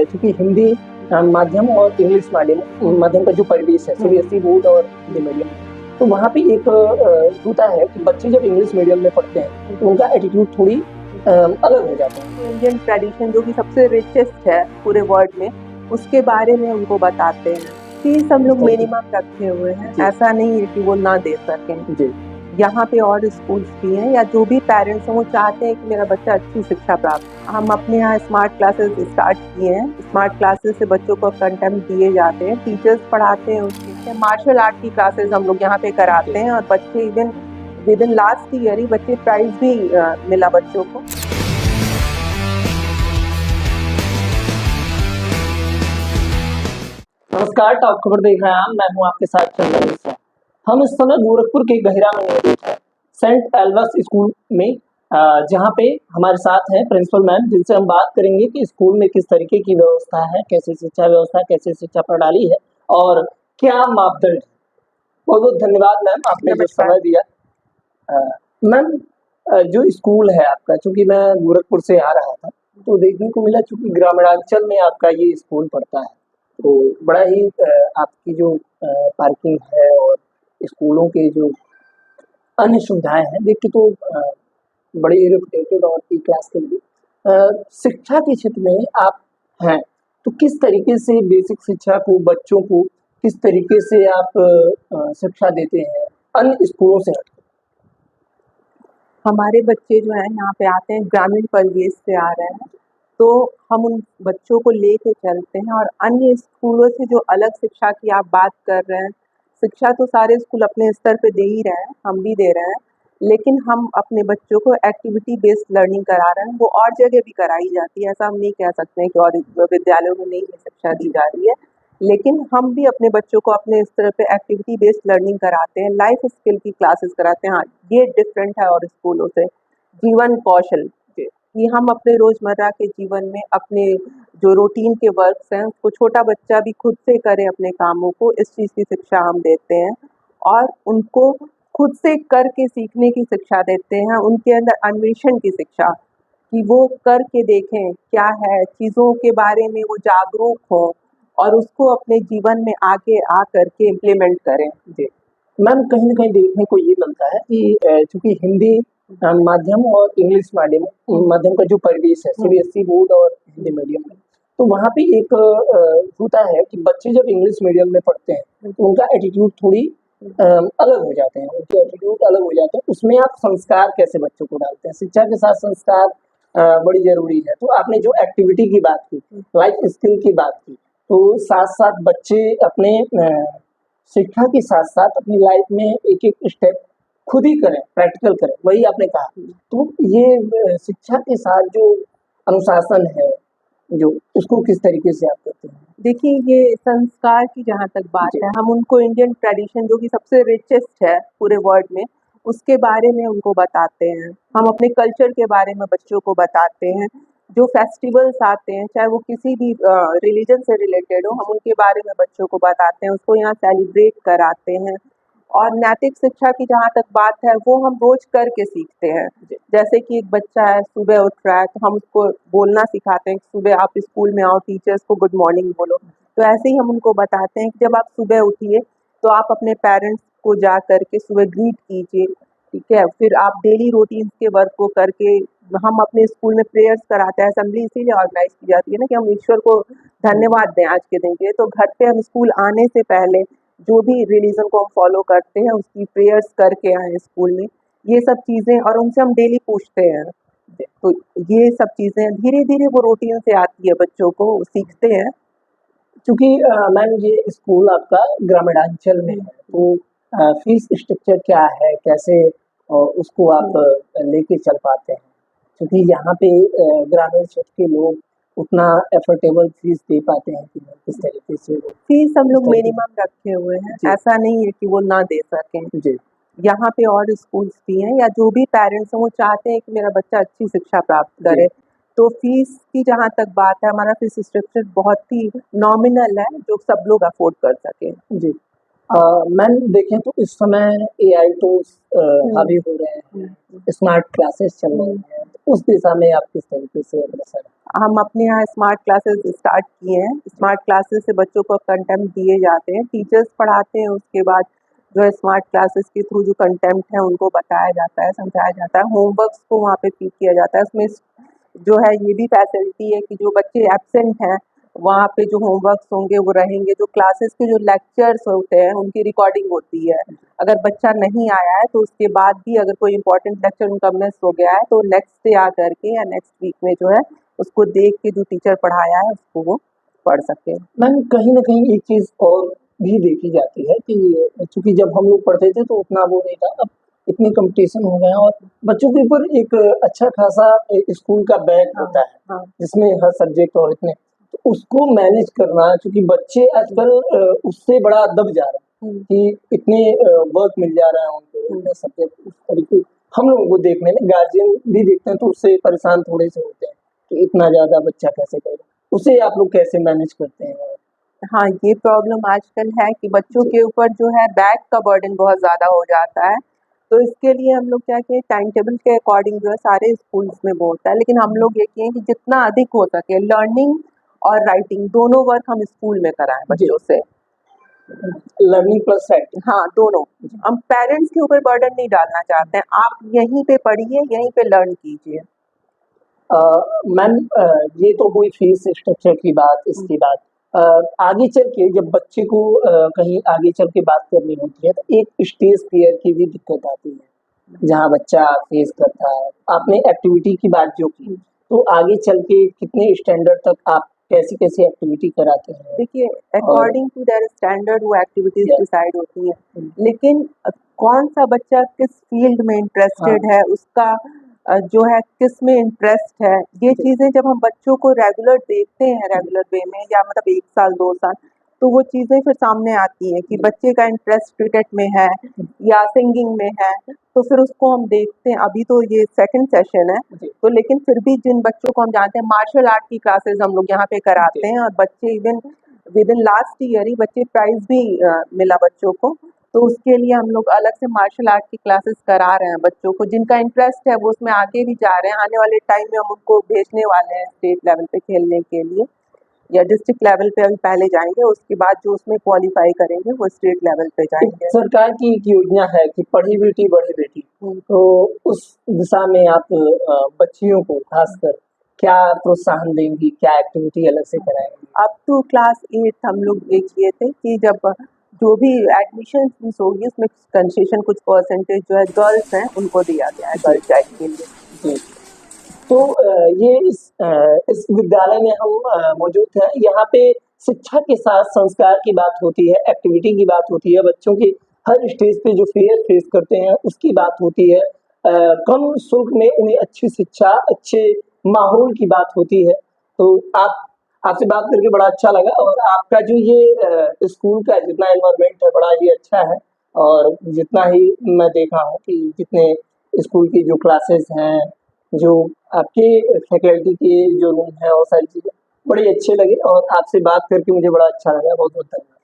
चूँकि हिंदी माध्यम और इंग्लिश माध्यम का जो परिवेश है, सीबीएसई बोर्ड और हिंदी मीडियम, तो वहाँ पे एक होता है कि बच्चे जब इंग्लिश मीडियम में पढ़ते हैं, तो उनका एटीट्यूड थोड़ी अलग हो जाता है। इंडियन ट्रेडिशन जो कि सबसे रिचेस्ट है पूरे वर्ल्ड में, उसके बारे में उनको बताते हैं। फीस हम लोग मिनिमम रखे हुए हैं, ऐसा नहीं है कि वो ना दे सकें। जी। यहाँ पे और स्कूल्स भी हैं या जो भी पेरेंट्स हैं वो चाहते हैं कि मेरा बच्चा अच्छी शिक्षा प्राप्त। हम अपने यहाँ स्मार्ट क्लासेस स्टार्ट किए हैं। स्मार्ट क्लासेस से बच्चों को कंटेंट दिए जाते हैं, टीचर्स पढ़ाते हैं उसके। मार्शल आर्ट की क्लासेस हम लोग यहाँ पे कराते हैं और बच्चे even within last year ही बच्चे प्राइज भी मिला बच्चों को। नमस्कार, टॉप खबर देख रहे हैं आप, मैं हूं आपके साथ चंदन मिश्रा। हम इस समय गोरखपुर के गहिरा में मौजूद हैं, सेंट एल्वस स्कूल में, जहां पे हमारे साथ हैं प्रिंसिपल मैम, जिनसे हम बात करेंगे कि स्कूल में किस तरीके की व्यवस्था है, कैसे शिक्षा व्यवस्था, कैसे शिक्षा प्रणाली है और क्या मापदंड है। बहुत बहुत धन्यवाद मैम, आपने जो समय दिया। मैम, जो स्कूल है आपका, चूंकि मैं गोरखपुर से आ रहा था तो देखने को मिला, चूंकि ग्रामीणांचल में आपका ये स्कूल पड़ता है, तो बड़ा ही आपकी जो पार्किंग है और स्कूलों के जो अन्य सुविधाएं हैं देख के तो बड़ी इरिटेटेड और ई क्लास के लिए शिक्षा के क्षेत्र में आप हैं, तो किस तरीके से बेसिक शिक्षा को बच्चों को किस तरीके से आप शिक्षा देते हैं अन्य स्कूलों से हटकर? हमारे बच्चे जो हैं यहाँ पे आते हैं, ग्रामीण परिवेश से आ रहे हैं, तो हम उन बच्चों को लेके चलते हैं और अन्य स्कूलों से जो अलग शिक्षा की आप बात कर रहे हैं, शिक्षा तो सारे स्कूल अपने स्तर पे दे ही रहे हैं, हम भी दे रहे हैं, लेकिन हम अपने बच्चों को एक्टिविटी बेस्ड लर्निंग करा रहे हैं। वो और जगह भी कराई जाती है, ऐसा हम नहीं कह सकते हैं कि और विद्यालयों में नहीं शिक्षा दी जा रही है, लेकिन हम भी अपने बच्चों को अपने स्तर पे एक्टिविटी बेस्ड लर्निंग कराते हैं, लाइफ स्किल की क्लासेस कराते हैं। हाँ, ये डिफरेंट है और स्कूलों से। जीवन कौशल कि हम अपने रोजमर्रा के जीवन में अपने जो रूटीन के वर्क्स हैं उसको छोटा बच्चा भी खुद से करे अपने कामों को, इस चीज़ की शिक्षा हम देते हैं और उनको खुद से करके सीखने की शिक्षा देते हैं, उनके अंदर अन्वेषण की शिक्षा कि वो करके देखें क्या है, चीज़ों के बारे में वो जागरूक हों और उसको अपने जीवन में आगे आ करके इम्प्लीमेंट करें। जी मैम, कहीं न कहीं देखने को ये मिलता है कि चूँकि हिंदी माध्यम और इंग्लिश माध्यम का जो परिवेश है, सीबीएसई बोर्ड और हिंदी मीडियम में, तो वहाँ पे एक होता है कि बच्चे जब इंग्लिश मीडियम में पढ़ते हैं, तो उनका एटीट्यूड थोड़ी अलग हो जाते हैं, उनके एटीट्यूड अलग हो जाते हैं। उसमें आप संस्कार कैसे बच्चों को डालते हैं? शिक्षा के साथ संस्कार बड़ी ज़रूरी है। तो आपने जो एक्टिविटी की बात की, लाइफ स्किल की बात की, तो साथ-साथ बच्चे अपने शिक्षा के साथ-साथ अपनी लाइफ में एक-एक स्टेप खुद ही करें, प्रैक्टिकल करें, वही आपने कहा। तो ये शिक्षा के साथ जो अनुशासन है, जो उसको किस तरीके से आप करते हैं? देखिए, ये संस्कार की जहाँ तक बात है, हम उनको इंडियन ट्रेडिशन जो कि सबसे रिचेस्ट है पूरे वर्ल्ड में, उसके बारे में उनको बताते हैं। हम अपने कल्चर के बारे में बच्चों को बताते हैं। जो फेस्टिवल्स आते हैं, चाहे वो किसी भी रिलीजन से रिलेटेड हो, हम उनके बारे में बच्चों को बताते हैं, उसको यहाँ सेलिब्रेट कराते हैं। और नैतिक शिक्षा की जहाँ तक बात है, वो हम रोज़ करके सीखते हैं। जैसे कि एक बच्चा है, सुबह उठ रहा है, तो हम उसको बोलना सिखाते हैं कि सुबह आप स्कूल में आओ, टीचर्स को गुड मॉर्निंग बोलो। तो ऐसे ही हम उनको बताते हैं कि जब आप सुबह उठिए, तो आप अपने पेरेंट्स को जा कर के सुबह ग्रीट कीजिए, ठीक है? फिर आप डेली रूटीन्स के वर्क को करके हम अपने स्कूल में प्रेयर्स कराते हैं, असेंबली इसीलिए ऑर्गेनाइज़ की जाती है ना कि हम ईश्वर को धन्यवाद दें आज के दिन के लिए। तो घर पे हम स्कूल आने से पहले जो भी रिलीजन को हम फॉलो करते हैं, उसकी प्रेयर्स करके आएँ स्कूल में। ये सब चीज़ें और उनसे हम डेली पूछते हैं। तो ये सब चीज़ें धीरे-धीरे वो रूटीन से आती है बच्चों को, वो सीखते हैं। चूँकि मैम ये स्कूल आपका ग्रामीणांचल में है, तो फीस स्ट्रक्चर क्या है? कैसे उसको आप लेके चल पाते हैं? क्योंकि यहाँ पे ग्रामीण क्षेत्र के लोग उतना एफोर्डेबल फीस दे पाते हैं कि नहीं, किस तरीके से वो फीस हम लोग इस तरीके मिनिमम रखे हुए हैं, जी। ऐसा नहीं है कि वो ना दे सकें। जी। यहाँ पे और स्कूल्स भी हैं या जो भी पेरेंट्स हैं वो चाहते हैं कि मेरा बच्चा अच्छी शिक्षा प्राप्त जी। करे। तो फीस की जहाँ तक बात है, हमारा फीस स्ट्रक्चर बहुत ही नॉमिनल है, जो सब लोग अफ़ोर्ड कर सकें। जी। मैम देखें तो इस समय एआई टूल्स हावी हो रहे हैं, स्मार्ट क्लासेस चल रही हैं, तो उस दिशा में आप किस तरीके से अग्रसर हैं? हम अपने यहाँ स्मार्ट क्लासेस स्टार्ट किए हैं। स्मार्ट क्लासेस से बच्चों को कंटेंट दिए जाते हैं, टीचर्स पढ़ाते हैं, उसके बाद जो है स्मार्ट क्लासेस के थ्रू जो कंटेंट है उनको बताया जाता है, समझाया जाता है, होमवर्क्स को वहाँ पे फीड किया जाता है। उसमें जो है ये भी फैसिलिटी है कि जो बच्चे एब्सेंट हैं वहाँ पे जो होमवर्क्स होंगे वो रहेंगे, जो क्लासेस के जो लेक्चर्स होते हैं उनकी रिकॉर्डिंग होती है। अगर बच्चा नहीं आया है तो उसके बाद भी अगर कोई इंपॉर्टेंट लेक्चर उनका मिस हो गया है तो नेक्स्ट डे आ करके या नेक्स्ट वीक में जो है उसको देख के जो टीचर पढ़ाया है उसको वो पढ़ सके। मैम कहीं न कहीं एक चीज़ और भी देखी जाती है कि चूँकि जब हम लोग पढ़ते थे तो उतना वो नहीं था, अब इतने कॉम्पिटिशन हो गए हैं और बच्चों के ऊपर एक अच्छा खासा स्कूल का बैग हाँ, होता है, हाँ, जिसमें हर सब्जेक्ट और इतने तो उसको मैनेज करना चूँकि बच्चे आजकल उससे बड़ा दब जा रहे हैं हुँ, कि इतने वर्क मिल जा रहा है उनको, हुँ। इतने सब्जेक्ट उस तरीके हम लोगों को देखने में गार्जियन भी देखते हैं तो उससे परेशान थोड़े से होते हैं कि इतना ज़्यादा बच्चा कैसे करेगा? उसे आप लोग कैसे मैनेज करते हैं? हाँ, ये प्रॉब्लम आजकल है कि बच्चों जी, के ऊपर जो है बैग का बर्डन बहुत ज़्यादा हो जाता है। तो इसके लिए हम लोग क्या किए टाइम टेबल के अकॉर्डिंग जो है सारे स्कूल्स में वो होता है। लेकिन हम लोग ये किए कि जितना अधिक हो सके लर्निंग और राइटिंग दोनों वर्क हम स्कूल में कराएँ जी, बच्चों से। Learning plus writing. हाँ, दोनों। हम पेरेंट्स के ऊपर बर्डन नहीं डालना चाहते हैं। आप यहीं पे पढ़िए, यहीं पे लर्न कीजिए। अ, मैम ये तो हुई फीस स्ट्रक्चर की बात, हुँ, इसकी बात। आगे चल के जब बच्चे को कहीं आगे चल के बात करनी होती है तो एक स्टेज फ़ियर की भी दिक्कत आती है, जहाँ बच्चा फेस करता है। आपने एक्टिविटी की बात जो की, हुँ। तो आगे चल के कितने स्टैंडर्ड तक आप कैसी-कैसी एक्टिविटी कराते हैं? देखिए और अकॉर्डिंग टू देयर स्टैंडर्ड वो एक्टिविटीज़ या डिसाइड होती हैं। हुँ, लेकिन कौन-सा बच्चा किस फ़ील्ड में हाँ, इंटरेस्टेड है, उसका जो है किस में इंटरेस्ट है, ये जी, चीज़ें जब हम बच्चों को रेगुलर देखते हैं रेगुलर वे में या मतलब 1 साल, 2 साल, तो वो चीज़ें फिर सामने आती हैं कि जी, बच्चे का इंटरेस्ट क्रिकेट में है या सिंगिंग में है, तो फिर उसको हम देखते हैं। अभी तो ये सेकंड सेशन है, जी, तो लेकिन फिर भी जिन बच्चों को हम जानते हैं मार्शल आर्ट की क्लासेस हम लोग यहाँ पे जी। कराते हैं और बच्चे इवन विदिन लास्ट ईयर ही बच्चे प्राइज़ भी मिला बच्चों को। तो उसके लिए हम लोग अलग से मार्शल आर्ट की क्लासेस करा रहे हैं बच्चों को। जिनका इंटरेस्ट है वो उसमें आगे भी जा रहे हैं। आने वाले टाइम में हम उनको भेजने वाले हैं स्टेट लेवल पे खेलने के लिए या डिस्ट्रिक्ट लेवल पे अभी पहले जाएँगे, उसके बाद जो उसमें क्वालीफाई करेंगे वो स्टेट लेवल पे एक जाएँगे। सरकार की एक योजना है कि पढ़ी बेटी बढ़ी बेटी, हुँ। तो उस दिशा में आप बच्चियों को खासकर क्या प्रोत्साहन देंगी? क्या एक्टिविटी अलग से कराएँगी? अप टू क्लास 8 हम लोग ये किए थे कि जब जो भी एडमिशन फीस होगी उसमें कंसेशन कुछ परसेंटेज जो है गर्ल्स हैं उनको दिया गया है जी, गर्ल चाइल्ड के लिए। जी। तो ये इस विद्यालय में हम मौजूद हैं, यहाँ पे शिक्षा के साथ संस्कार की बात होती है, एक्टिविटी की बात होती है, बच्चों के हर स्टेज पे जो फ़ियर फेस करते हैं, उसकी बात होती है। कम शुल्क में उन्हें अच्छी शिक्षा, अच्छे माहौल की बात होती है। तो आपसे बात करके बड़ा अच्छा लगा और आपका जो ये स्कूल का जितना एनवायरनमेंट है, बड़ा ही अच्छा है और जितना ही मैं देखा हूँ कि जितने स्कूल की जो क्लासेस हैं, जो आपके फैकल्टी के जो रूम है और सारी चीज़ें बड़े अच्छे लगे और आपसे बात करके मुझे बड़ा अच्छा लगा। बहुत-बहुत धन्यवाद।